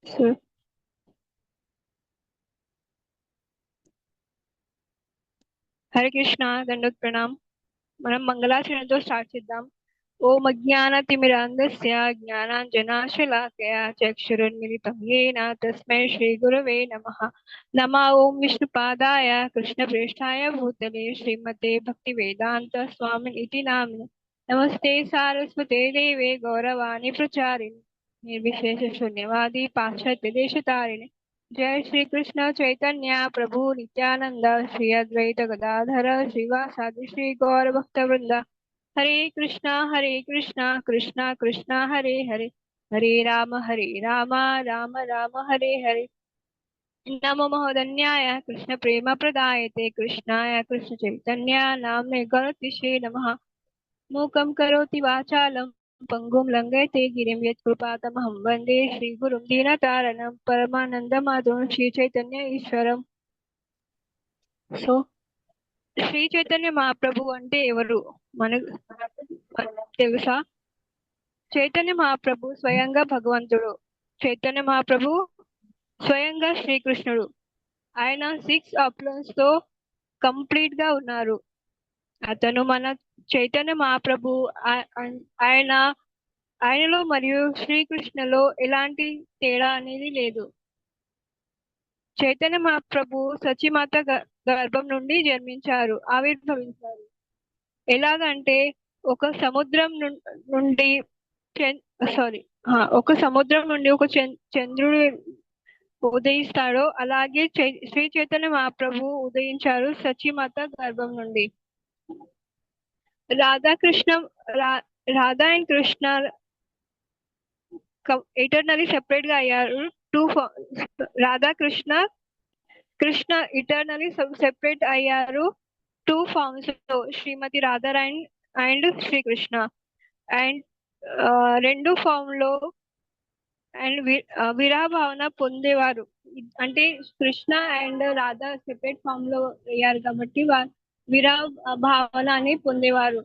So Hare Krishna, దండోత్ Pranam. మనం మంగళాచరణతో start చేద్దాం. ఓం అజ్ఞానతిమిరాంధస్య జ్ఞానాంజనాశలాకయ చక్షురున్మిలితం యేన తస్మై శ్రీ గురవే నమః. నమః ఓం విష్ణుపాదాయ కృష్ణప్రేష్ఠాయ భూతలే శ్రీమతే భక్తివేదాంత స్వామిన్ ఇతి నామినే. నమస్తే సారస్వతే దేవే గౌరవాణి ప్రచారిణి నిర్విశేష శూన్యవాది పాశ్చాత్య దేశతారిణి. जय श्री कृष्ण चैतन्य प्रभु नित्यानंद श्री अद्वैत गदाधर श्रीवासादि श्री गौर भक्त वृंद. हरे कृष्णा कृष्णा कृष्णा हरे हरे, हरे राम राम राम हरे हरे. नमो महोदन्याय कृष्ण प्रेम प्रदायते कृष्णाय कृष्ण चैतन्य नाम्ने गणतिषे नमः. मूकं करोति वाचालं पंगुं लङ्घयते गिरिं यत्कृपातमहं वन्दे श्रीगुरुं दीनतारणं परमानन्दमाधवं श्रीचैतन्य ఈశ్వరం. సో శ్రీ చైతన్య మహాప్రభు అంటే ఎవరు మనకు తెలుసా? చైతన్య మహాప్రభు స్వయంగా భగవంతుడు. చైతన్య మహాప్రభు స్వయంగా శ్రీకృష్ణుడు. ఆయన 6 అప్లన్స్ తో కంప్లీట్ గా ఉన్నారు. అతను మన చైతన్య మహాప్రభు. ఆయన ఆయనలో మరియు శ్రీకృష్ణలో ఎలాంటి తేడా అనేది లేదు. చైతన్య మహాప్రభు సచిమాత గర్భం నుండి జన్మించారు, ఆవిర్భవించారు. ఎలాగంటే ఒక సముద్రం నుండి ఒక చంద్రుడు ఉదయిస్తాడో అలాగే శ్రీ చైతన్య మహాప్రభు ఉదయించారు సచిమాత గర్భం నుండి. Radha and Krishna eternally separate గా అయ్యారు. రాధా కృష్ణ ఇటర్నల్లీ సెపరేట్ అయ్యారు 2 ఫార్మ్స్ లో, Shrimati Radharani and Shrikrishna. And 2 form లో అండ్ విరహ భావన పొందేవారు. అంటే Krishna and Radha separate form లో అయ్యారు కాబట్టి విరహ భావన అని పొందేవారు.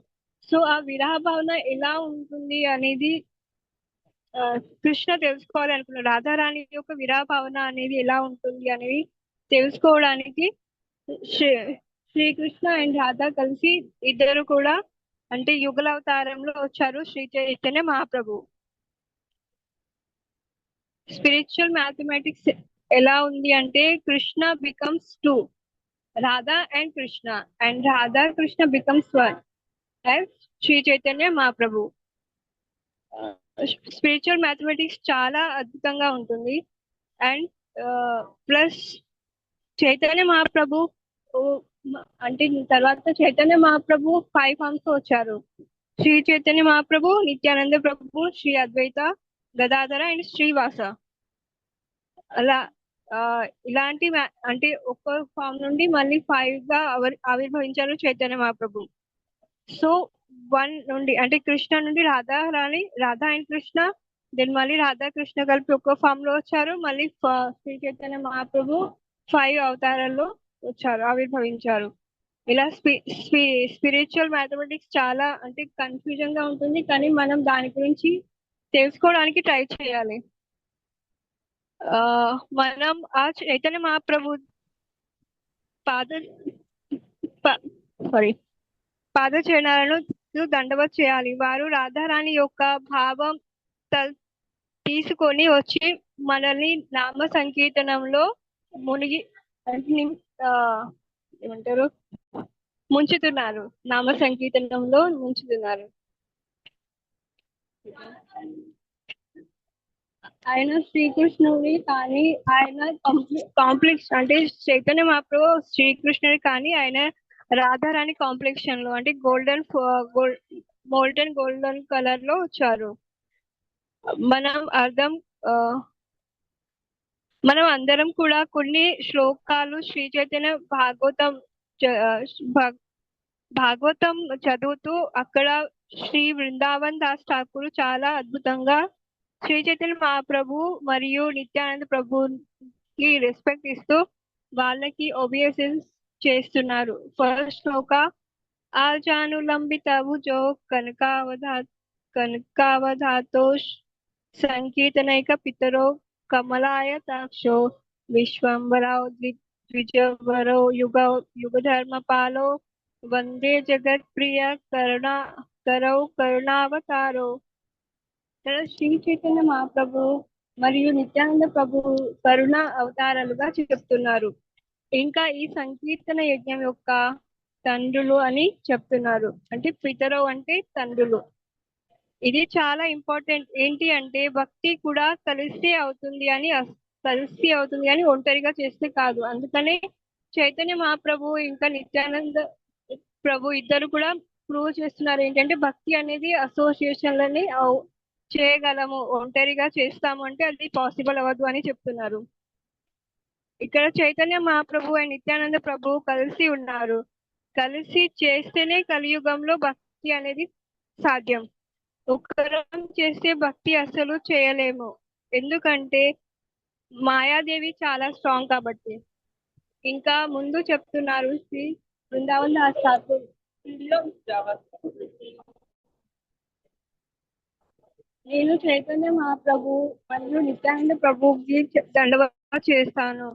సో ఆ విరహ భావన ఎలా ఉంటుంది అనేది కృష్ణ తెలుసుకోవాలనుకున్నారు. రాధారాణి యొక్క విరహ భావన అనేది ఎలా ఉంటుంది అనేది తెలుసుకోవడానికి శ్రీకృష్ణ అండ్ రాధా కలిసి ఇద్దరు కూడా అంటే యుగల అవతారంలో వచ్చారు శ్రీ చైతన్య మహాప్రభు. స్పిరిచువల్ మ్యాథమెటిక్స్ ఎలా ఉంది అంటే Krishna becomes 2, Radha and Krishna, and Radha Krishna becomes 1 as Shri Chaitanya Mahaprabhu. Spiritual mathematics చాలా అద్భుతంగా ఉంటుంది. అండ్ ప్లస్ చైతన్య మహాప్రభు అంటే తర్వాత చైతన్య మహాప్రభు 5 ఫార్మ్స్ తో వచ్చారు. శ్రీ చైతన్య మహాప్రభు, నిత్యానంద ప్రభు, శ్రీ అద్వైత గదాధర అండ్ శ్రీవాస. అలా ఇలాంటి అంటే ఒక్క ఫామ్ నుండి మళ్ళీ 5 గా ఆవిర్భవించారు చైతన్య మహాప్రభు. సో 1 నుండి అంటే కృష్ణ నుండి రాధా అండ్ కృష్ణ, దెన్ మళ్ళీ రాధా కృష్ణ కలిపి ఒక్క ఫామ్ లో వచ్చారు. మళ్ళీ శ్రీ చైతన్య మహాప్రభు 5 అవతారాల్లో వచ్చారు, ఆవిర్భవించారు. ఇలా స్పిరిచువల్ మ్యాథమెటిక్స్ చాలా అంటే కన్ఫ్యూజన్ గా ఉంటుంది, కానీ మనం దాని గురించి తెలుసుకోవడానికి ట్రై చేయాలి. మనం ఆ చైతన్య మహాప్రభు పాదచరణాలను దండవత్ చేయాలి. వారు రాధారాణి యొక్క భావం తీసుకొని వచ్చి మనల్ని నామ సంకీర్తనంలో మునిగి ఏమంటారు ముంచుతున్నారు. నామ సంకీర్తనంలో ముంచుతున్నారు. ఆయన శ్రీకృష్ణుడి కానీ ఆయన కాంప్లెక్స్ అంటే చైతన్య మహాప్రభు శ్రీకృష్ణుడి కానీ ఆయన రాధారాణి కాంప్లెక్షన్ లో అంటే గోల్డెన్ కలర్ లో వచ్చారు. మనం అందరం కూడా కొన్ని శ్లోకాలు శ్రీ చైతన్య భాగవతం చదువుతూ అక్కడ శ్రీ బృందావన్ దాస్ ఠాకూర్ చాలా అద్భుతంగా శ్రీ చైతన్య మహాప్రభు మరియు నిత్యానంద ప్రభుకి రెస్పెక్ట్ ఇస్తూ వాళ్ళకి ఒబియసెన్స్ చేస్తున్నారు. ఫస్ట్ శ్లోక ఆజానులంబిత భుజో కనకావధాతో సంకీర్తనైక పితరో కమలాయతాక్షో విశ్వంబరో ద్విజవరో యుగధర్మపాలో వందే జగత్ప్రియ కరుణావతారో. ఇక్కడ శ్రీ చైతన్య మహాప్రభు మరియు నిత్యానంద ప్రభు కరుణ అవతారాలుగా చెప్తున్నారు. ఇంకా ఈ సంకీర్తన యజ్ఞం యొక్క తండ్రులు అని చెప్తున్నారు. అంటే పితరో అంటే తండ్రులు. ఇది చాలా ఇంపార్టెంట్. ఏంటి అంటే భక్తి కూడా కలిసి అవుతుంది అని ఒంటరిగా చేస్తే కాదు. అందుకనే చైతన్య మహాప్రభు ఇంకా నిత్యానంద ప్రభు ఇద్దరు కూడా ప్రూవ్ చేస్తున్నారు ఏంటంటే భక్తి అనేది అసోసియేషన్లని చేయగలము, ఒంటరిగా చేస్తాము అంటే అది పాసిబుల్ అవ్వదు అని చెప్తున్నారు. ఇక్కడ చైతన్య మహాప్రభు అండ్ నిత్యానంద ప్రభు కలిసి ఉన్నారు. కలిసి చేస్తేనే కలియుగంలో భక్తి అనేది సాధ్యం. ఒకరం చేస్తే భక్తి అసలు చేయలేము, ఎందుకంటే మాయాదేవి చాలా స్ట్రాంగ్ కాబట్టి. ఇంకా ముందు చెప్తున్నారు శ్రీ బృందావన్ దాస్ ఠాకూర్, నేను చైతన్య మహాప్రభు మరియు నిత్యానంద ప్రభుకి దండవత చేస్తాను.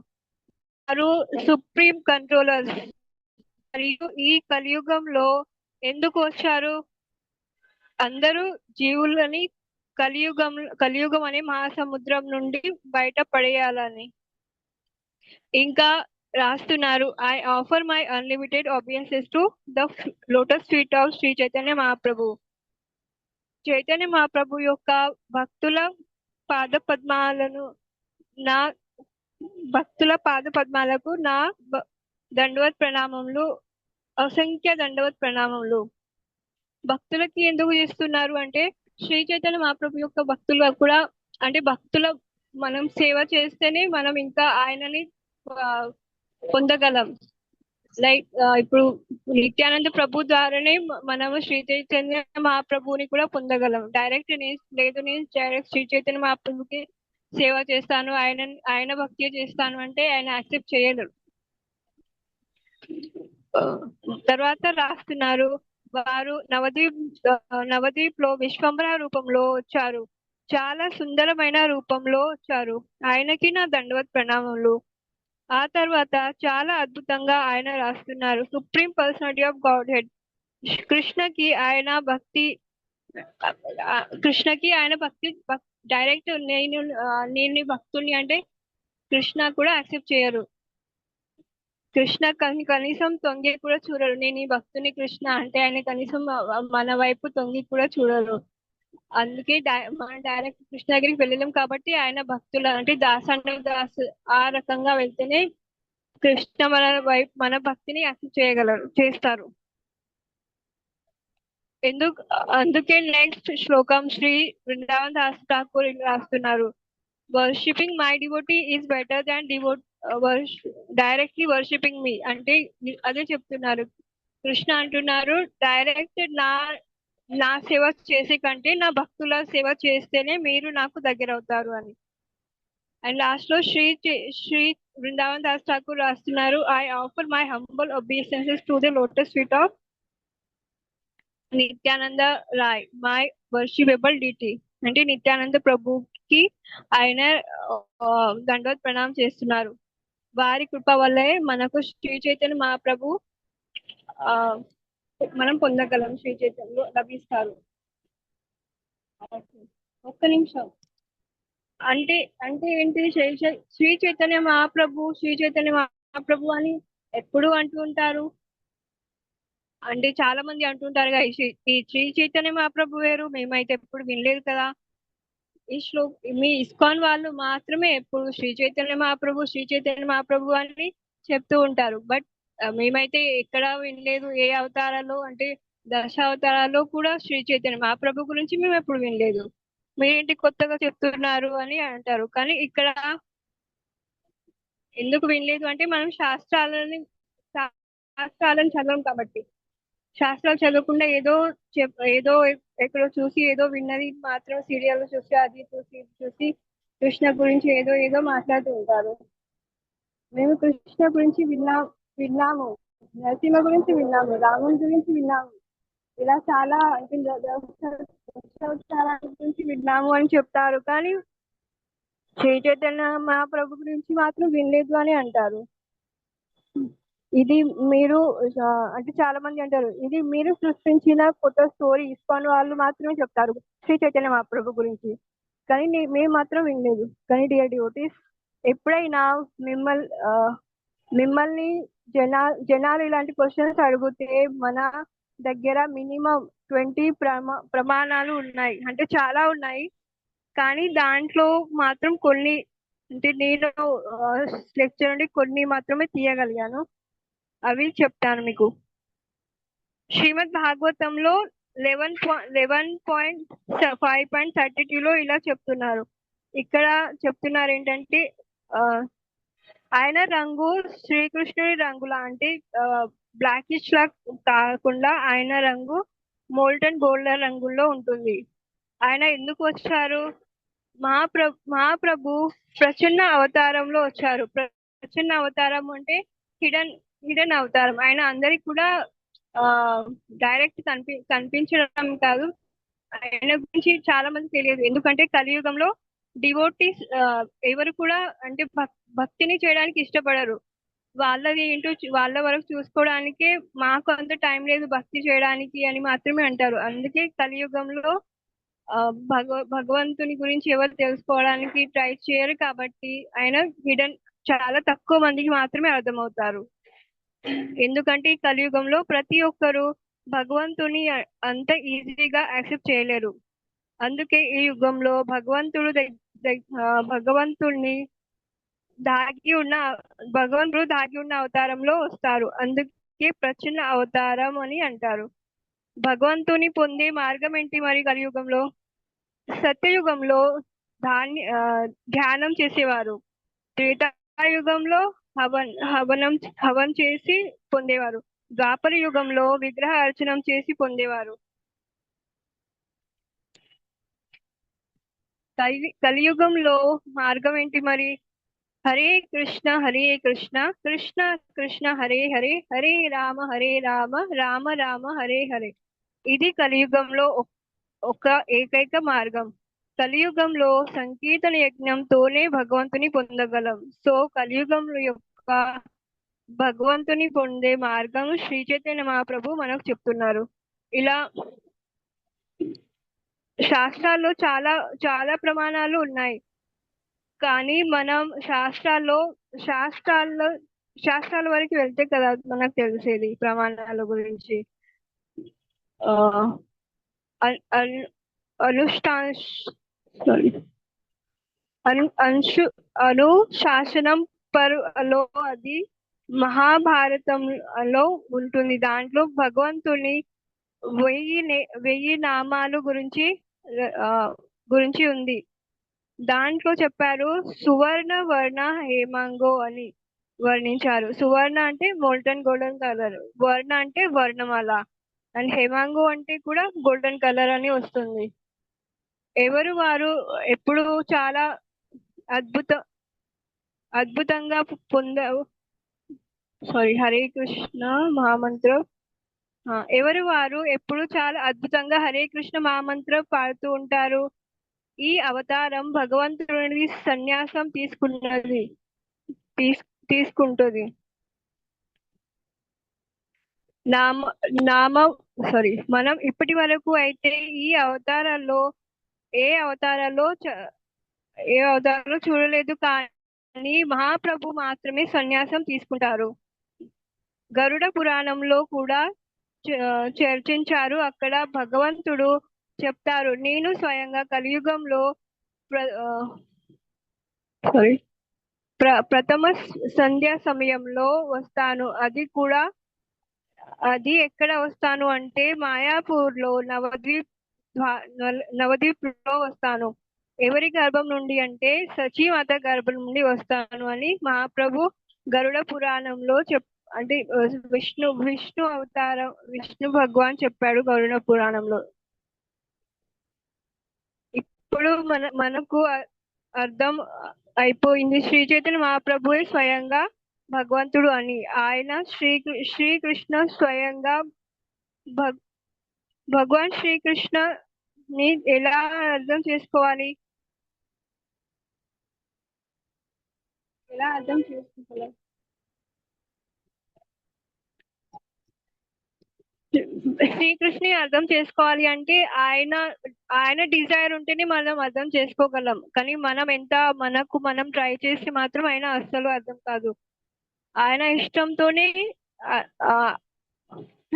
వారు సుప్రీం కంట్రోలర్స్. మరియు ఈ కలియుగంలో ఎందుకు వచ్చారు? అందరూ జీవులని కలియుగం అనే మహాసముద్రం నుండి బయట పడేయాలని. ఇంకా రాస్తున్నారు, I offer my unlimited obeisances to the lotus feet of Shri Chaitanya Mahaprabhu. Chaitanya Mahaprabhu యొక్క భక్తుల పాద పద్మాలకు నా దండవత్ ప్రణామములు, అసంఖ్య దండవత్ ప్రణామములు. భక్తులకి ఎందుకు చేస్తున్నారు అంటే శ్రీ చైతన్య మహాప్రభు యొక్క భక్తులు కూడా, అంటే భక్తుల మనం సేవ చేస్తేనే మనం ఇంకా ఆయనని పొందగలం. లైక్ ఇప్పుడు నిత్యానంద ప్రభు ద్వారానే మనము శ్రీ చైతన్య మహాప్రభుని కూడా పొందగలం. డైరెక్ట్ నేను డైరెక్ట్ శ్రీ చైతన్య మహాప్రభుకి సేవ చేస్తాను, ఆయన భక్తి చేస్తాను అంటే ఆయన యాక్సెప్ట్ చేయలేరు. తర్వాత రాస్తున్నారు, వారు నవదీప్ లో విశ్వంబర రూపంలో వచ్చారు, చాలా సుందరమైన రూపంలో వచ్చారు. ఆయనకి నా దండవత్ ప్రణామములు. ఆ తర్వాత చాలా అద్భుతంగా ఆయన రాస్తున్నారు, supreme personality of Godhead కృష్ణకి ఆయన భక్తి డైరెక్ట్ నేను భక్తుని అంటే కృష్ణ కూడా యాక్సెప్ట్ చేయరు. కృష్ణ కనీసం తొంగి కూడా చూడరు. నేను ఈ భక్తుని కృష్ణ అంటే ఆయన కనీసం మన వైపు తొంగి కూడా చూడరు. అందుకే మనం డైరెక్ట్ కృష్ణ దగ్గరికి వెళ్ళలేం కాబట్టి ఆయన భక్తులు అంటే దాస్ ఆ రకంగా వెళ్తేనే కృష్ణ మన భక్తిని యాక్సెప్ట్ చేస్తారు. అందుకే నెక్స్ట్ శ్లోకం శ్రీ బృందావన్ దాస్ ఠాకూర్ రాస్తున్నారు, worshipping my devotee is better than directly worshipping me. అంటే అదే చెప్తున్నారు, కృష్ణ అంటున్నారు డైరెక్ట్ నా సేవ చేసే కంటే నా భక్తుల సేవ చేస్తేనే మీరు నాకు దగ్గర అవుతారు అని. అండ్ లాస్ట్ లో శ్రీ బృందావన్ దాస్ ఠాకూర్ రాస్తున్నారు, I offer my humble obeisances to the lotus feet of Nityananda Rai, my worshipable deity. అంటే నిత్యానంద ప్రభుకి ఆయన దండవత్ ప్రణామం చేస్తున్నారు. వారి కృప వల్లే మనకు శ్రీ చైతన్య మహాప్రభు మనం పొందగలం, శ్రీ చైతన్యంలో లభిస్తారు. ఒక్క నిమిషం. అంటే ఏంటి శ్రీ చైతన్య మహాప్రభు అని ఎప్పుడు అంటూ ఉంటారు అంటే చాలా మంది అంటుంటారు ఈ శ్రీ చైతన్య మహాప్రభు వేరు, మేమైతే ఎప్పుడు వినలేదు కదా. మీ ఇస్కాన్ వాళ్ళు మాత్రమే ఎప్పుడు శ్రీ చైతన్య మహాప్రభు అని చెప్తూ ఉంటారు. బట్ మేమైతే ఎక్కడ వినలేదు. ఏ అవతారాలు అంటే దశావతారాల్లో కూడా శ్రీ చైతన్య మహాప్రభు గురించి మేము ఎప్పుడు వినలేదు. మీరేంటి కొత్తగా చెప్తున్నారు అని అంటారు. కానీ ఇక్కడ ఎందుకు వినలేదు అంటే మనం శాస్త్రాలను చదవం కాబట్టి. శాస్త్రాలు చదవకుండా ఏదో ఎక్కడో చూసి ఏదో విన్నది మాత్రం సీరియల్ చూసి అది చూసి కృష్ణ గురించి ఏదో మాట్లాడుతూ ఉంటారు. మేము కృష్ణ గురించి విన్నాము, నరసింహ గురించి విన్నాము, రాముని గురించి విన్నాము, ఇలా చాలా గురించి విన్నాము అని చెప్తారు. కానీ శ్రీ చైతన్య మహాప్రభు గురించి మాత్రం వినలేదు అని అంటారు. ఇది మీరు అంటే చాలా మంది అంటారు ఇది మీరు సృష్టించిన కొత్త స్టోరీ. ఇస్కాన్ వాళ్ళు మాత్రమే చెప్తారు శ్రీ చైతన్య మహాప్రభు గురించి, కానీ మేము మాత్రం వినలేదు. కానీ డియర్ డివోటీస్, ఎప్పుడైనా మిమ్మల్ని జనాలు ఇలాంటి క్వశ్చన్స్ అడిగితే మన దగ్గర మినిమం 20 ప్రమాణాలు ఉన్నాయి, అంటే చాలా ఉన్నాయి. కానీ దాంట్లో మాత్రం కొన్ని, అంటే నేను లెక్చర్ నుండి కొన్ని మాత్రమే తీయగలిగాను. అవి చెప్తాను మీకు. శ్రీమద్ భాగవతంలో 11.5.32లో ఇలా చెప్తున్నారు. ఇక్కడ చెప్తున్నారు ఏంటంటే ఆయన రంగు శ్రీకృష్ణుడి రంగులా, అంటే బ్లాకిష్ లా కాకుండా ఆయన రంగు మోల్టన్ గోల్డ్ రంగుల్లో ఉంటుంది. ఆయన ఎందుకు వచ్చారు? మహాప్రభు ప్రచన్న అవతారంలో వచ్చారు. ప్రచన్న అవతారం అంటే హిడెన్ అవతారం. ఆయన అందరికి కూడా డైరెక్ట్ కనిపించడం కాదు. ఆయన గురించి చాలా మంది తెలియదు, ఎందుకంటే కలియుగంలో డివోటీస్ ఎవరు కూడా అంటే భక్తిని చేయడానికి ఇష్టపడరు. వాళ్ళది ఏంటో వాళ్ళ వరకు చూసుకోవడానికే మాకు అంత టైం లేదు భక్తి చేయడానికి అని మాత్రమే అంటారు. అందుకే కలియుగంలో భగవంతుని గురించి ఎవరు తెలుసుకోవడానికి ట్రై చేయరు. కాబట్టి ఆయన హిడెన్, చాలా తక్కువ మందికి మాత్రమే అర్థమవుతారు. ఎందుకంటే ఈ కలియుగంలో ప్రతి ఒక్కరు భగవంతుని అంత ఈజీగా యాక్సెప్ట్ చేయలేరు. అందుకే ఈ యుగంలో భగవంతుడు దాగి ఉన్న అవతారంలో వస్తారు. అందుకే ప్రచన్న అవతారం అని అంటారు. భగవంతుని పొందే మార్గం ఏంటి మరి కలియుగంలో? సత్యయుగంలో ధ్యానం చేసేవారు. త్రేతాయుగంలో హవనం చేసి పొందేవారు. ద్వాపర యుగంలో విగ్రహ అర్చనం చేసి పొందేవారు. కలియుగంలో మార్గం ఏంటి మరి? హరే కృష్ణ కృష్ణ కృష్ణ హరే హరే, హరే రామ రామ రామ హరే హరే. ఇది కలియుగంలో ఒక ఏకైక మార్గం. కలియుగంలో సంకీర్తన యజ్ఞంతోనే భగవంతుని పొందగలం. సో కలియుగం యొక్క భగవంతుని పొందే మార్గం శ్రీ చైతన్య మహాప్రభు మనకు చెప్తున్నారు. ఇలా శాస్త్రాల్లో చాలా చాలా ప్రమాణాలు ఉన్నాయి. కానీ మనం శాస్త్రాల వరకు వెళ్తే కదా మనకు తెలిసేది ప్రమాణాల గురించి. అనుశాసనం పర్వలో అది మహాభారతంలో ఉంటుంది. దాంట్లో భగవంతుని 1000 నామాలు గురించి ఉంది. దాంట్లో చెప్పారు సువర్ణ వర్ణ హేమాంగో అని వర్ణించారు. సువర్ణ అంటే మోల్టన్ గోల్డెన్ కలర్, వర్ణ అంటే వర్ణమాల, అండ్ హేమాంగో అంటే కూడా గోల్డెన్ కలర్ అని వస్తుంది. ఎవరు వారు ఎప్పుడు చాలా అద్భుతంగా హరే కృష్ణ మహామంత్రం. ఎవరు వారు ఎప్పుడు చాలా అద్భుతంగా హరే కృష్ణ మహామంత్రం పాడుతూ ఉంటారు. ఈ అవతారం భగవంతుడి సన్యాసం తీసుకుంటుంది. మనం ఇప్పటి వరకు అయితే ఈ అవతారాల్లో ఏ అవతారాల్లో చూడలేదు, కానీ మహాప్రభు మాత్రమే సన్యాసం తీసుకుంటారు. గరుడ పురాణంలో కూడా చర్చించారు. అక్కడ భగవంతుడు చెప్తారు, నేను స్వయంగా కలియుగంలో ప్రథమ సంధ్యా సమయంలో వస్తాను. అది ఎక్కడ వస్తాను అంటే మాయాపూర్లో నవద్వీప్ లో వస్తాను. ఎవరి గర్భం నుండి అంటే సచీమాత గర్భం నుండి వస్తాను అని మహాప్రభు గరుడ పురాణంలో అంటే విష్ణు అవతారం, విష్ణు భగవాన్ చెప్పాడు గరుడ పురాణంలో. ఇప్పుడు మనకు అర్థం అయిపోయింది శ్రీ చైతన్య మహాప్రభువే స్వయంగా భగవంతుడు అని. ఆయన శ్రీకృష్ణ స్వయంగా భగవాన్ శ్రీకృష్ణ ని ఎలా అర్థం చేసుకోవాలి? ఎలా అర్థం చేసుకోగలం? శ్రీకృష్ణుని అర్థం చేసుకోవాలి అంటే ఆయన ఆయన డిజైర్ ఉంటేనే మనం అర్థం చేసుకోగలం. కానీ మనం ఎంత మనం ట్రై చేసి మాత్రం ఆయన అస్సలు అర్థం కాదు. ఆయన ఇష్టంతోనే ఆ, ఆ,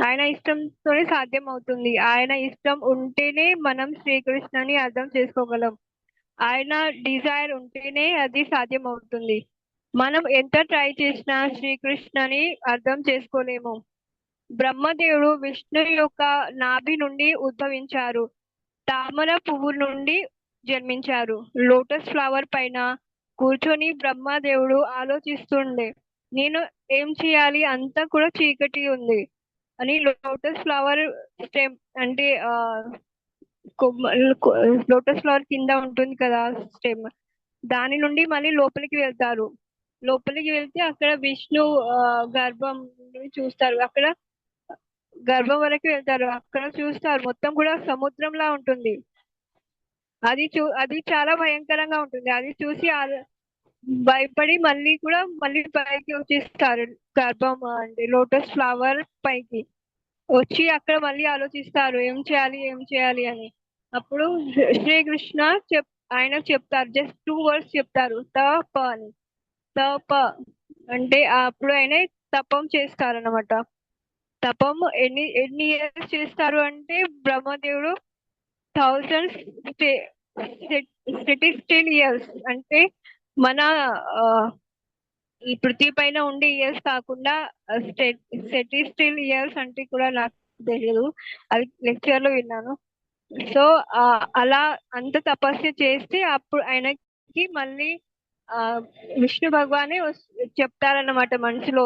ఆయన ఇష్టంతోనే సాధ్యం అవుతుంది. ఆయన ఇష్టం ఉంటేనే మనం శ్రీకృష్ణని అర్థం చేసుకోగలం. ఆయన డిజైర్ ఉంటేనే అది సాధ్యం అవుతుంది. మనం ఎంత ట్రై చేసినా శ్రీకృష్ణని అర్థం చేసుకోలేము. బ్రహ్మదేవుడు విష్ణు యొక్క నాభి నుండి ఉద్భవించారు. తామర పువ్వు నుండి జన్మించారు. లోటస్ ఫ్లవర్ పైన కూర్చొని బ్రహ్మదేవుడు ఆలోచిస్తుండే, నేను ఏం చేయాలి, అంతా కూడా చీకటి ఉంది అని. లోటస్ ఫ్లవర్ స్టెమ్ అంటే లోటస్ ఫ్లవర్ కింద ఉంటుంది కదా స్టెమ్, దాని నుండి మళ్ళీ లోపలికి వెళ్తారు. లోపలికి వెళ్తే అక్కడ విష్ణు గర్భం చూస్తారు. అక్కడ గర్భం వరకు వెళ్తారు. అక్కడ చూస్తారు మొత్తం కూడా సముద్రంలా ఉంటుంది. అది చాలా భయంకరంగా ఉంటుంది. అది చూసి భయపడి మళ్ళీ పైకి వచ్చేస్తారు. గర్భం అంటే లోటస్ ఫ్లవర్ పైకి వచ్చి అక్కడ మళ్ళీ ఆలోచిస్తారు ఏం చేయాలి అని. అప్పుడు శ్రీకృష్ణ ఆయన చెప్తారు, జస్ట్ 2 వర్డ్స్ చెప్తారు, తప అని. తప అంటే అప్పుడు ఆయన తపం చేస్తారన్నమాట. తపం ఎన్ని ఇయర్స్ చేస్తారు అంటే బ్రహ్మదేవుడు 1000 సెటిస్టిల్ ఇయర్స్ అంటే మన ఆ, ఈ పృథ్వీ పైన ఉండే ఇయర్స్ కాకుండా సెటిస్టిల్ ఇయర్స్ అంటే కూడా నాకు తెలియదు, అది లెక్చర్ లో విన్నాను. సో అలా అంత తపస్సు చేస్తే అప్పుడు ఆయనకి మళ్ళీ ఆ విష్ణు భగవానే చెప్తారన్నమాట మనసులో,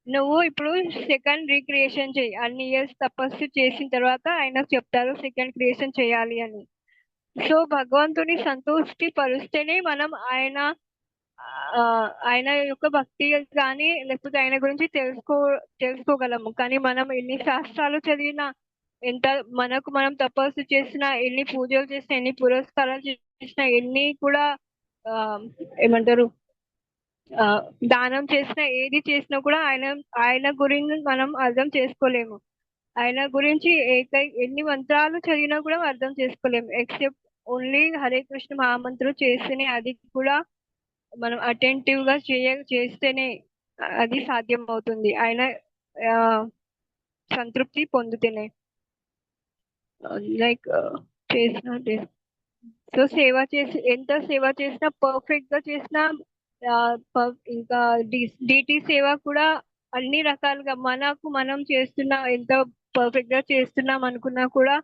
నువ్వు ఇప్పుడు సెకండ్ రీక్రియేషన్ చేయి. అన్ని ఇయర్స్ తపస్సు చేసిన తర్వాత ఆయన చెప్తారు సెకండ్ క్రియేషన్ చేయాలి అని. సో భగవంతుని సంతృష్టి పరుస్తేనే మనం ఆ, ఆయన యొక్క భక్తి కానీ లేకపోతే ఆయన గురించి తెలుసుకోగలము. కానీ మనం ఎన్ని శాస్త్రాలు చదివినా, ఎంత మనం తపస్సు చేసినా, ఎన్ని పూజలు చేసినా, ఎన్ని పురస్కారాలు చేసినా, ఎన్ని కూడా ఆ ఏమంటారు ఆ దానం చేసినా, ఏది చేసినా కూడా ఆయన గురించి మనం అర్థం చేసుకోలేము. ఆయన గురించి ఎన్ని మంత్రాలు చదివినా కూడా అర్థం చేసుకోలేము. ఎక్సెప్ట్ ఓన్లీ హరే కృష్ణ మహామంత్రం చేస్తేనే, అది కూడా మనం అటెంటివ్ గా చేస్తేనే అది సాధ్యం అవుతుంది. ఆయన ఆ, సంతృప్తి పొందితేనే లైక్ చేసిన. సో ఎంత సేవ చేసినా, పర్ఫెక్ట్ గా చేసినా, ఇంకా డిటి సేవ కూడా అన్ని రకాలుగా మనం చేస్తున్నా, ఎంత పర్ఫెక్ట్ గా చేస్తున్నాం అనుకున్నా కూడా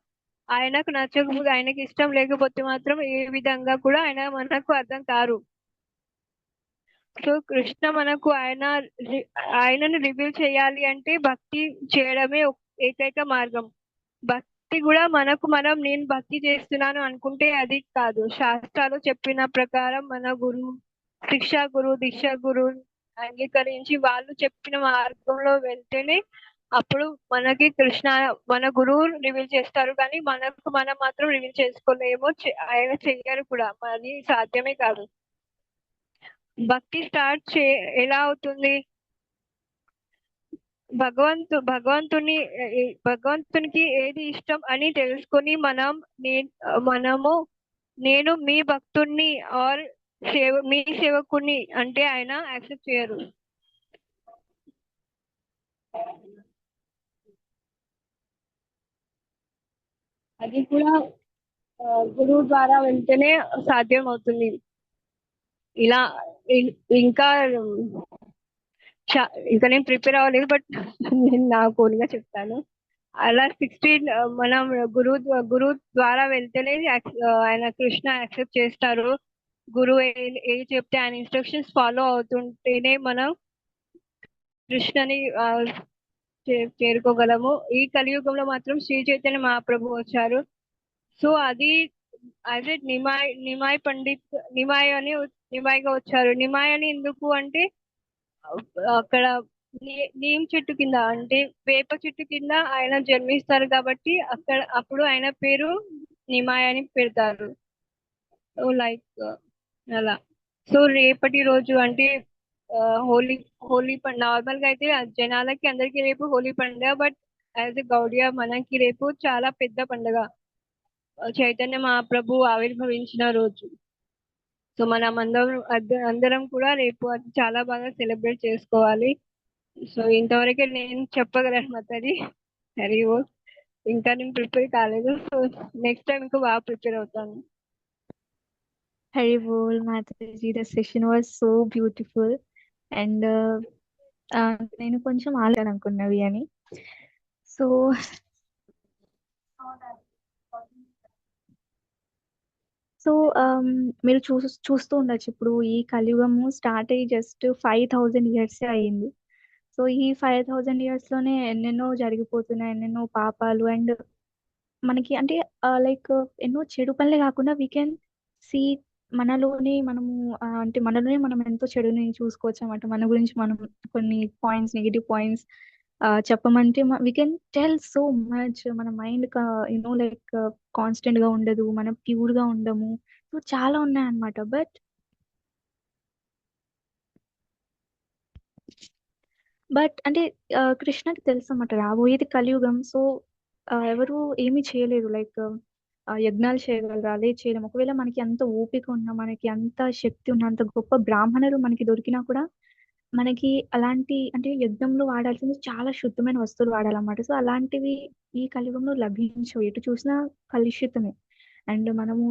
ఆయనకు నచ్చకపోతే, ఆయనకి ఇష్టం లేకపోతే మాత్రం ఏ విధంగా కూడా ఆయన మనకు అర్థం కారు. సో కృష్ణ మనకు ఆయనను రివీల్ చేయాలి అంటే భక్తి చేయడమే ఏకైక మార్గం. భక్తి కూడా నేను భక్తి చేస్తున్నాను అనుకుంటే అది కాదు. శాస్త్రాలు చెప్పిన ప్రకారం మన శిక్షా గురు దీక్ష గురు అంగీకరించి వాళ్ళు చెప్పిన మార్గంలో వెళ్తేనే అప్పుడు మనకి మన గురువు రివీల్ చేస్తారు. కానీ మనం మాత్రం రివీల్ చేసుకోలేమో, ఆయన చెయ్యరు కూడా, అది సాధ్యమే కాదు. భక్తి ఎలా అవుతుంది? భగవంతునికి ఏది ఇష్టం అని తెలుసుకొని మనము నేను మీ భక్తుణ్ణి ఆర్ మీ సేవకుని అంటే ఆయన యాక్సెప్ట్ చేయరు. అది కూడా గురువు ద్వారా వెళ్తేనే సాధ్యం అవుతుంది. ఇలా ఇంకా ఇంకా నేను ప్రిపేర్ అవ్వలేదు, బట్ నేను నా ఓన్గా చెప్తాను. అలా 16 మనం గురువు ద్వారా వెళ్తేనే ఆయన కృష్ణ యాక్సెప్ట్ చేస్తారు. గురువు ఏది చెప్తే ఆయన ఇన్స్ట్రక్షన్స్ ఫాలో అవుతుంటేనే మనం కృష్ణని చేరుకోగలము. ఈ కలియుగంలో మాత్రం శ్రీ చైతన్య మహాప్రభు వచ్చారు. సో అది అదే నిమాయ్ పండిత్ నిమాయ్గా వచ్చారు. నిమాయ్ అని ఎందుకు అంటే అక్కడ నీమ్ చెట్టు కింద అంటే వేప చెట్టు కింద ఆయన జన్మిస్తారు కాబట్టి అప్పుడు ఆయన పేరు నిమాయ్ అని పెడతారు. లైక్ అలా. సో రేపటి రోజు అంటే హోలీ హోలీ పండుగ నార్మల్ గా అయితే జనాలకి అందరికి రేపు హోలీ పండుగ, బట్ యాజ్ ఎ గౌడియా మనకి రేపు చాలా పెద్ద పండుగ, చైతన్య మహాప్రభు ఆవిర్భవించిన రోజు. సో మనం అందరం కూడా రేపు అది చాలా బాగా సెలబ్రేట్ చేసుకోవాలి. సో ఇంతవరకే నేను చెప్పగలను మాతాజీ. హరి ఓ. ఇంకా నేను ప్రిపేర్ కాలేదు, సో నెక్స్ట్ టైం ఇంకా బాగా ప్రిపేర్ అవుతాను. Hari Bol, Mataji, the session was so beautiful. And నేను కొంచెం అనుకున్నవి అని. సో సో మీరు చూస్తూ ఉండొచ్చు, ఇప్పుడు ఈ కలియుగము స్టార్ట్ అయ్యి జస్ట్ 5000 years అయ్యింది. సో ఈ 5000 years లోనే ఎన్నెన్నో జరిగిపోతున్నాయి, ఎన్నెన్నో పాపాలు. అండ్ మనకి అంటే లైక్ ఎన్నో చెడు పనులే కాకుండా వీ కెన్ సీ మనలోనే మనము అంటే మనలోనే మనం ఎంతో చెడుని చూసుకోవచ్చు అన్నమాట. మన గురించి మనం కొన్ని పాయింట్స్, నెగిటివ్ పాయింట్స్ చెప్పమంటే we can tell so much. మన మైండ్ లైక్ కాన్స్టెంట్ గా ఉండదు, మనం ప్యూర్ గా ఉండము. సో చాలా ఉన్నాయన్నమాట. బట్ అంటే కృష్ణకి తెలుసు అన్నమాట రాబోయేది కలియుగం. సో ఎవరు ఏమీ చేయలేరు, లైక్ యజ్ఞాలు చేయగలరా? లేదు, చేయలేం. ఒకవేళ మనకి అంత ఓపిక ఉన్నా, మనకి అంత శక్తి ఉన్నా, అంత గొప్ప బ్రాహ్మణులు మనకి దొరికినా కూడా మనకి అలాంటి అంటే యజ్ఞంలో వాడాల్సింది చాలా శుద్ధమైన వస్తువులు వాడాలన్నమాట. సో అలాంటివి ఈ కలియుగంలో లభించవు, ఎటు చూసినా కలుషితమే. అండ్ మనము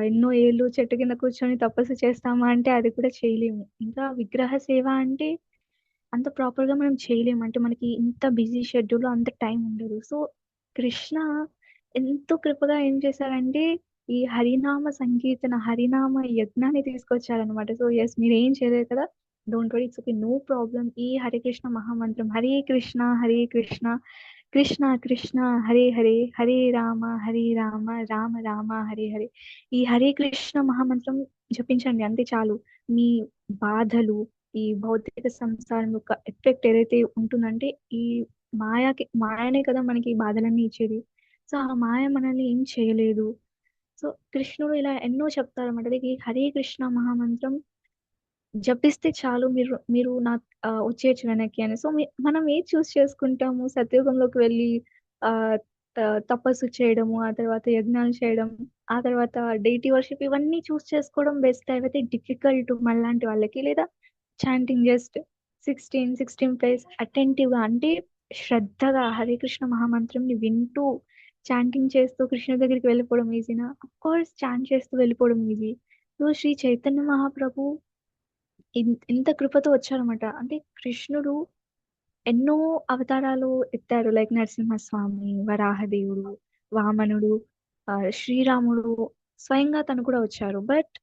ఎన్నో ఏళ్ళు చెట్టు కింద కూర్చొని తపస్సు చేస్తామా అంటే అది కూడా చేయలేము. ఇంకా విగ్రహ సేవ అంటే అంత ప్రాపర్ గా మనం చేయలేము, అంటే మనకి ఇంత బిజీ షెడ్యూల్ అంత టైం ఉండదు. సో కృష్ణ ఎంతో కృపగా ఏం చేశారంటే ఈ హరినామ సంకీర్తన, హరినామ యజ్ఞాన్ని తీసుకొచ్చారనమాట. సో ఎస్, మీరు ఏం చేయలేదు కదా, don't worry, it's okay, no problem. ఈ హరే కృష్ణ మహామంత్రం, హరే కృష్ణ కృష్ణ కృష్ణ హరే హరే, హరే రామ రామ రామ హరే హరే, ఈ హరే కృష్ణ మహామంత్రం జపించండి, అంతే చాలు. మీ బాధలు, ఈ భౌతిక సంసారం యొక్క ఎఫెక్ట్ ఏదైతే ఉంటుందంటే, ఈ మాయనే కదా మనకి ఈ బాధలన్నీ ఇచ్చేది. సో ఆ మాయ మనల్ని ఏం చేయలేదు. సో కృష్ణుడు ఇలా ఎన్నో చెప్తారన్నమాట. ఈ హరే కృష్ణ మహామంత్రం జపిస్తే చాలు, మీరు మీరు నా వచ్చేయచ్చు వెనక్కి అని. సో మనం ఏది చూస్ చేసుకుంటాము? సత్యుగంలోకి వెళ్ళి ఆ తపస్సు చేయడము, ఆ తర్వాత యజ్ఞాలు చేయడం, ఆ తర్వాత డైటీ వర్షిప్, ఇవన్నీ చూస్ చేసుకోవడం బెస్ట్. అయితే డిఫికల్ట్ మనలాంటి వాళ్ళకి, లేదా చాంటింగ్ జస్ట్ 16 ప్లేస్ అటెంటివ్ గా, అంటే శ్రద్ధగా హరే కృష్ణ మహామంత్రం ని వింటూ చాంటింగ్ చేస్తూ కృష్ణ దగ్గరికి వెళ్ళిపోవడం ఈజీనా? అఫ్ కోర్స్ చాంట్ చేస్తూ వెళ్ళిపోవడం ఈజీ. సో శ్రీ చైతన్య మహాప్రభు ఇంత కృపతో వచ్చారన్నమాట. అంటే కృష్ణుడు ఎన్నో అవతారాలు ఎత్తారు, లైక్ నరసింహస్వామి, వరాహదేవుడు, వామనుడు, శ్రీరాముడు, స్వయంగా తను కూడా వచ్చారు. బట్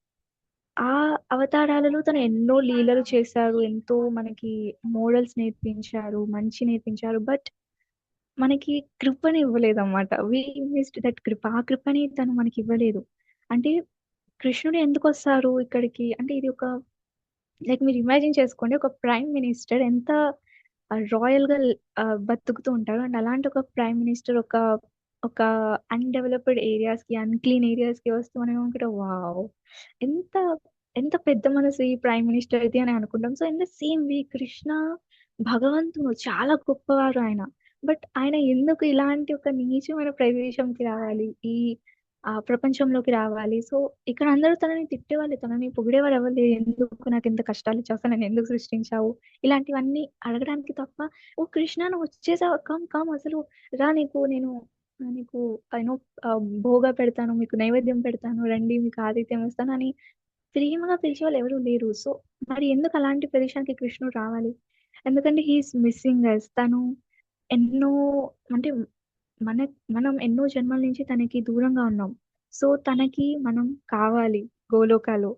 ఆ అవతారాలలో తను ఎన్నో లీలలు చేశారు, ఎంతో మనకి మోడల్స్ నేర్పించారు, మంచి నేర్పించారు. బట్ మనకి కృపని ఇవ్వలేదు అన్నమాట. వి మిస్డ్ దట్ కృప. ఆ కృపని తను మనకి ఇవ్వలేదు. అంటే కృష్ణుడు ఎందుకు వస్తారు ఇక్కడికి అంటే, ఇది ఒక లైక్ మీరు ఇమాజిన్ చేసుకోండి, ఒక ప్రైమ్ మినిస్టర్ ఎంత రాయల్ గా బతుకుతూ ఉంటారు. అండ్ అలాంటి ఒక ప్రైమ్ మినిస్టర్ ఒక ఒక అన్డెవలప్డ్ ఏరియాస్ కి, అన్క్లీన్ ఏరియాస్ కి వస్తూ మనం అనుకుంటాం, వావ్, ఎంత ఎంత పెద్ద మనసు ఈ ప్రైమ్ మినిస్టర్ ఇది అని అనుకుంటాం. So in the same way Krishna భగవంతుడు, చాలా గొప్పవారు ఆయన. బట్ ఆయన ఎందుకు ఇలాంటి ఒక నీచమైన ప్రదేశంకి రావాలి, ఈ ప్రపంచంలోకి రావాలి? సో ఇక్కడ అందరూ తనని తిట్టేవాళ్ళు, తనని పొగిడేవారు ఎవరు లేరు. ఎందుకు నాకు ఇంత కష్టాలు ఇచ్చావు, అసలు నన్ను ఎందుకు సృష్టించావు, ఇలాంటివన్నీ అడగడానికి తప్ప, ఓ కృష్ణ నువ్వు వచ్చేసావు, కమ్ కమ్, అసలు రా, నీకు యూనో భోగా పెడతాను, మీకు నైవేద్యం పెడతాను, రండి, మీకు ఆతిథ్యం ఇస్తాను అని ప్రేమగా పిలిచే వాళ్ళు ఎవరు లేరు. సో మరి ఎందుకు అలాంటి ప్రదేశానికి కృష్ణుడు రావాలి? ఎందుకంటే హీఈస్ మిస్సింగ్ అస్. తను ఎన్నో అంటే మన మనం ఎన్నో జన్మల నుంచి తనకి దూరంగా ఉన్నాం. సో తనకి మనం కావాలి గోలోకాలో.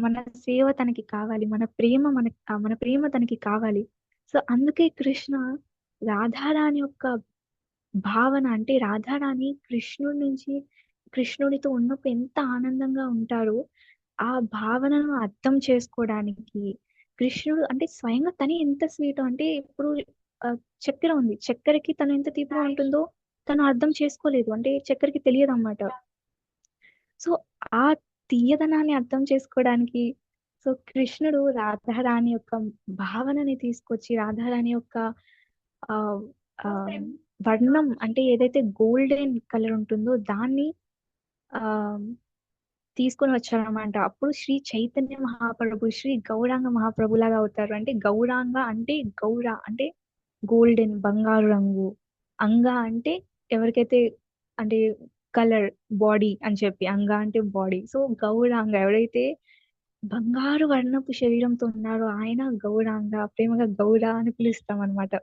మన సేవ తనకి కావాలి, మన ప్రేమ తనకి కావాలి. సో అందుకే కృష్ణ రాధారాణి యొక్క భావన, అంటే రాధారాణి కృష్ణుడితో ఉన్నప్పుడు ఎంత ఆనందంగా ఉంటారో ఆ భావనను అర్థం చేసుకోవడానికి, కృష్ణుడు అంటే స్వయంగా తనే ఎంత స్వీట్ అంటే, ఇప్పుడు ఆ, చక్కెర ఉంది, చక్కెరకి తను ఎంత తీపిగా ఉంటుందో తను అర్థం చేసుకోలేదు, అంటే చక్కెరకి తెలియదు అన్నమాట. సో ఆ తీయదనాన్ని అర్థం చేసుకోవడానికి సో కృష్ణుడు రాధారాణి యొక్క భావనని తీసుకొచ్చి రాధారాణి యొక్క ఆ ఆ, వర్ణం అంటే ఏదైతే గోల్డెన్ కలర్ ఉంటుందో దాన్ని ఆ తీసుకొని వచ్చారన్నమాట. అప్పుడు శ్రీ చైతన్య మహాప్రభు శ్రీ గౌరాంగ మహాప్రభు లాగా అవుతారు. అంటే గౌరాంగ అంటే గౌర అంటే గోల్డెన్ బంగారు రంగు, అంగ అంటే ఎవరికైతే అంటే కలర్ బాడీ అని చెప్పి అంగ అంటే బాడీ. సో గౌరాంగ ఎవరైతే బంగారు వర్ణపు శరీరంతో ఉన్నారో ఆయన గౌరాంగ, ప్రేమగా గౌర అని పిలుస్తాం అనమాట.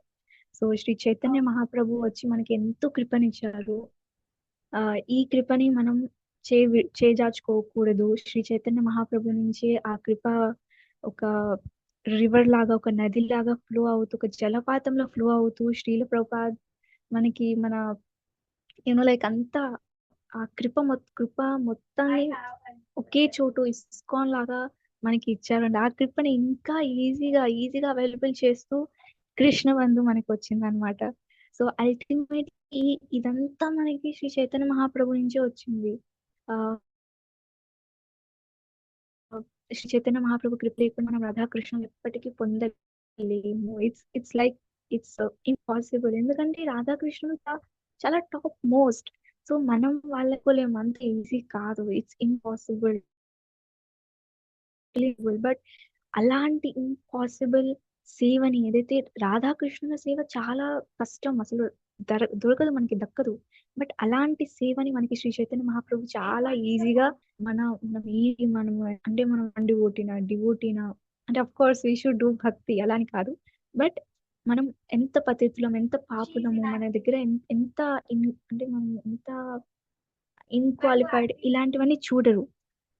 సో శ్రీ చైతన్య మహాప్రభు వచ్చి మనకి ఎంతో కృపనిచ్చారు. ఆ ఈ కృపని మనం చేజార్చుకోకూడదు. శ్రీ చైతన్య మహాప్రభు నుంచి ఆ కృప ఒక రివర్ లాగా, ఒక నది లాగా ఫ్లో అవుతూ, ఒక జలపాతంలో ఫ్లో అవుతూ శ్రీల ప్రభుపాద్ మనకి మన లైక్ అంతా ఆ కృప మొత్తాన్ని ఒకే చోటు ఇస్కాన్ లాగా మనకి ఇచ్చారండి. ఆ కృపని ఇంకా ఈజీగా అవైలబుల్ చేస్తూ కృష్ణ బంధు మనకి వచ్చిందనమాట. సో అల్టిమేట్ ఇదంతా మనకి శ్రీ చైతన్య మహాప్రభు నుంచే వచ్చింది. ఆ శ్రీ చైతన్య మహాప్రభు కృప లేకుండా మనం రాధాకృష్ణులు ఎప్పటికీ పొందలేము. It's like it's impossible. ఎందుకంటే రాధాకృష్ణులు చాలా టాప్ మోస్ట్. సో మనం వాళ్ళకోలేము, అంత ఈజీ కాదు. It's impossible. బట్ అలాంటి ఇంపాసిబుల్ సేవని ఏదైతే రాధాకృష్ణుల సేవ చాలా కష్టం, అసలు దొరకదు, మనకి దక్కదు. బట్ అలాంటి సేవని మనకి శ్రీ చైతన్య మహాప్రభు చాలా ఈజీగా మన మనం అంటే మనం డివోటీనా అంటే of course we should do భక్తి అలా అని కాదు. బట్ మనం ఎంత పతితులం, ఎంత పాపులము, మన దగ్గర ఎంత అంటే మనం ఎంత ఇన్క్వాలిఫైడ్ ఇలాంటివన్నీ చూడరు.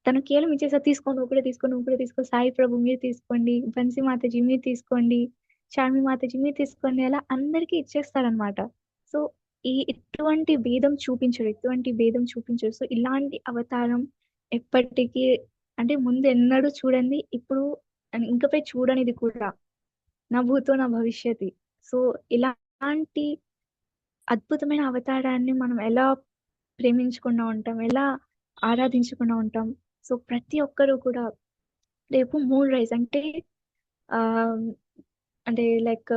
తను కేవలం ఇచ్చేసారు, తీసుకోండి, నువ్వు కూడా తీసుకో, సాయి ప్రభు మీరు తీసుకోండి, బన్సీ మాతాజీ మీరు తీసుకోండి, చార్మి మాతాజీ మీరు తీసుకోండి, అలా అందరికీ ఇచ్చేస్తారనమాట. సో ఎటువంటి భేదం చూపించరు. సో ఇలాంటి అవతారం ఎప్పటికీ అంటే ముందు ఎన్నడూ చూడండి, ఇప్పుడు ఇంకపై చూడనిది కూడా, నా భూతో నా భవిష్యత్తు. సో ఇలాంటి అద్భుతమైన అవతారాన్ని మనం ఎలా ప్రేమించకుండా ఉంటాం, ఎలా ఆరాధించకుండా ఉంటాం. సో ప్రతి ఒక్కరు కూడా రేపు మూన్ రైజ్ ఆ అంటే లైక్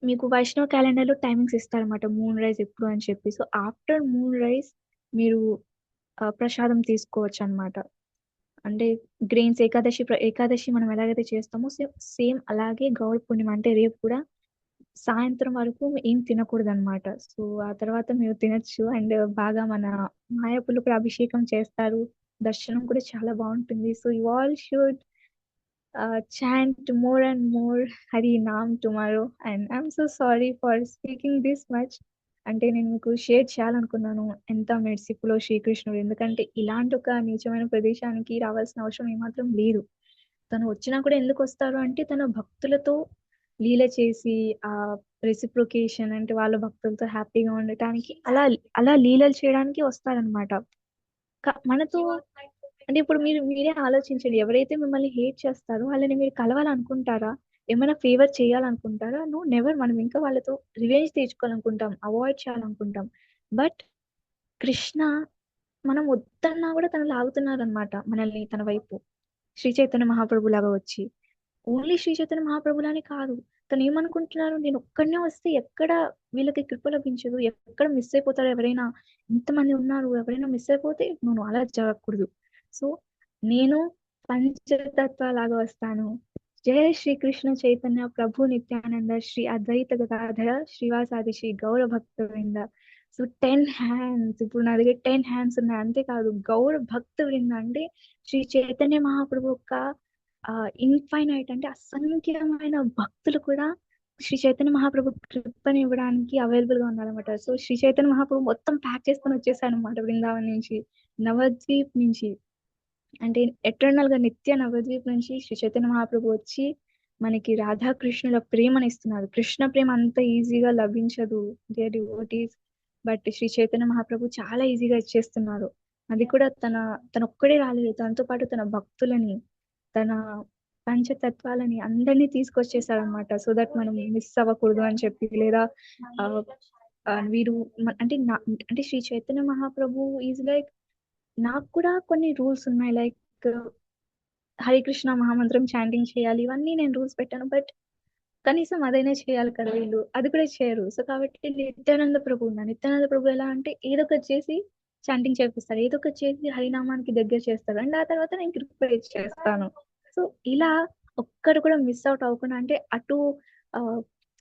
మీకు వైష్ణవ్ క్యాలెండర్ లో టైమింగ్స్ ఇస్తారన్నమాట, మూన్ రైజ్ ఎప్పుడు అని చెప్పి. సో ఆఫ్టర్ మూన్ రైజ్ మీరు ప్రసాదం తీసుకోవచ్చు అన్నమాట. అంటే గ్రెయిన్స్ ఏకాదశి మనం ఎలాగైతే చేస్తామో సేమ్ అలాగే గౌర పూర్ణిమ అంటే రేపు కూడా సాయంత్రం వరకు ఏం తినకూడదు అనమాట. సో ఆ తర్వాత మీరు తినొచ్చు. అండ్ బాగా మన మాయాపులు కూడా అభిషేకం చేస్తారు, దర్శనం కూడా చాలా బాగుంటుంది. So you all should chant more and more Hari Naam tomorrow. And I'm so sorry for speaking this much. అంటే నేను మీకు షేర్ చేయాలనుకున్నాను ఎంత మెర్సిఫుల్ శ్రీకృష్ణుడు. ఎందుకంటే ఇలాంటి ఒక నీచమైన ప్రదేశానికి రావాల్సిన అవసరం ఏమాత్రం లేదు. తను వచ్చినా కూడా ఎందుకు వస్తారు అంటే తన భక్తులతో లీల చేసి ఆ రెసిప్రొకేషన్ అంటే వాళ్ళ భక్తులతో హ్యాపీగా ఉండటానికి అలా అలా లీలలు చేయడానికి వస్తారనమాట. మనతో అంటే ఇప్పుడు మీరే ఆలోచించండి, ఎవరైతే మిమ్మల్ని హేట్ చేస్తారో వాళ్ళని మీరు కలవాలనుకుంటారా, ఏమైనా ఫేవర్ చేయాలనుకుంటారా? No, never. మనం ఇంకా వాళ్ళతో రివెంజ్ తీర్చుకోవాలనుకుంటాం, అవాయిడ్ చేయాలనుకుంటాం. బట్ కృష్ణ మనం వద్దన్నా కూడా తను లాగుతున్నారు అనమాట మనల్ని తన వైపు, శ్రీ చైతన్య మహాప్రభు లాగా వచ్చి. ఓన్లీ శ్రీ చైతన్య మహాప్రభులానే కాదు, తను ఏమనుకుంటున్నారు, నేను ఒక్కడనే వస్తే ఎక్కడ వీళ్ళకి కృప లభించదు, ఎక్కడ మిస్ అయిపోతారు ఎవరైనా, ఇంతమంది ఉన్నారు, ఎవరైనా మిస్ అయిపోతే నేను అలా జరగకూడదు. సో నేను పంచతత్వ లాగా వస్తాను. జయ శ్రీకృష్ణ చైతన్య ప్రభు నిత్యానంద శ్రీ అద్వైత గదాధర శ్రీవాసాది శ్రీ గౌర భక్త. సో 10 హ్యాండ్స్, ఇప్పుడు నా దగ్గర 10 హ్యాండ్స్ ఉన్నాయి. అంతేకాదు గౌర భక్త వృంద అంటే శ్రీ చైతన్య మహాప్రభు యొక్క ఇన్ఫైనైట్ అంటే అసంఖ్యమైన భక్తులు కూడా శ్రీ చైతన్య మహాప్రభు కృపని ఇవ్వడానికి అవైలబుల్ గా ఉన్నారనమాట. సో శ్రీ చైతన్య మహాప్రభు మొత్తం ప్యాక్ చేసుకొని వచ్చేసాడు అనమాట బృందావన్ నుంచి, నవద్వీప్ నుంచి, అంటే ఎటర్నల్ గా నిత్య నవద్వీప్ నుంచి శ్రీ చైతన్య మహాప్రభు వచ్చి మనకి రాధాకృష్ణుల ప్రేమను ఇస్తున్నారు. కృష్ణ ప్రేమ అంత ఈజీగా లభించదు dear devotees, but Shri Chaitanya Mahaprabhu చాలా ఈజీగా ఇచ్చేస్తున్నారు. అది కూడా తన ఒక్కడే రాలేదు, తనతో పాటు తన భక్తులని, తన పంచతత్వాలని అందరినీ తీసుకొచ్చేసారు అనమాట. సో దట్ మనం మిస్ అవ్వకూడదు అని చెప్పి, లేదా వీరు అంటే శ్రీ చైతన్య మహాప్రభు ఈజ్ లైక్, నాకు కూడా కొన్ని రూల్స్ ఉన్నాయి. లైక్ హరే కృష్ణ మహామంత్రం చాంటింగ్ చేయాలి, ఇవన్నీ నేను రూల్స్ పెట్టాను. బట్ కనీసం అదైనా చేయాలి కదా వీళ్ళు, అది కూడా చేయరు. సో కాబట్టి నిత్యానంద ప్రభు ఉన్నారు. నిత్యానంద ప్రభు ఎలా అంటే ఏదో ఒకటి చేసి చాంటింగ్ చేపిస్తారు, ఏదో ఒకటి చేసి హరినామానికి దగ్గర చేస్తారు, అండ్ ఆ తర్వాత నేను ప్రిపేర్ చేస్తాను. సో ఇలా ఒక్కరు కూడా మిస్ అవుట్ అవ్వకుండా, అంటే అటు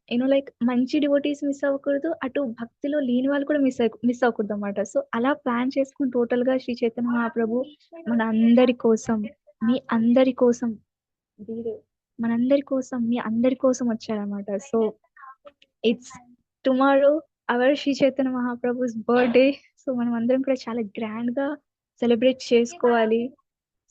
యూనో లైక్ మంచి డివోటీస్ మిస్ అవ్వకూడదు, అటు భక్తిలో లేని వాళ్ళు కూడా మిస్ అవ్వకూడదు అనమాట. సో అలా ప్లాన్ చేసుకుని టోటల్ గా శ్రీ చైతన్య మహాప్రభు మన అందరి కోసం, మీ అందరి కోసం, వీరే మనందరి కోసం, మీ అందరి కోసం వచ్చారనమాట. So it's tomorrow our Shri Chaitanya Mahaprabhu's birthday. So మనం అందరం కూడా చాలా గ్రాండ్ గా సెలబ్రేట్ చేసుకోవాలి.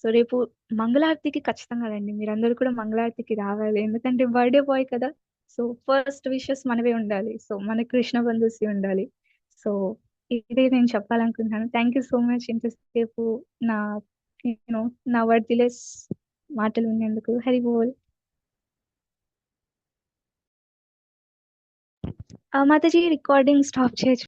సో రేపు మంగళారతికి ఖచ్చితంగా రండి, మీరందరూ కూడా మంగళారతికి రావాలి, ఎందుకంటే బర్త్డే బాయ్ కదా. సో ఫస్ట్ విషెస్ మనవే ఉండాలి, సో మన కృష్ణ బంధుసి ఉండాలి. సో ఇదే నేను చెప్పాలనుకుంటున్నాను. థ్యాంక్ యూ సో మచ్ ఇంతసేపు నా యూనో నా వర్డ్లెస్ మాటలు వినేందుకు. హరి బోల్. మాతాజీ రికార్డింగ్ స్టాప్ చేయొచ్చు.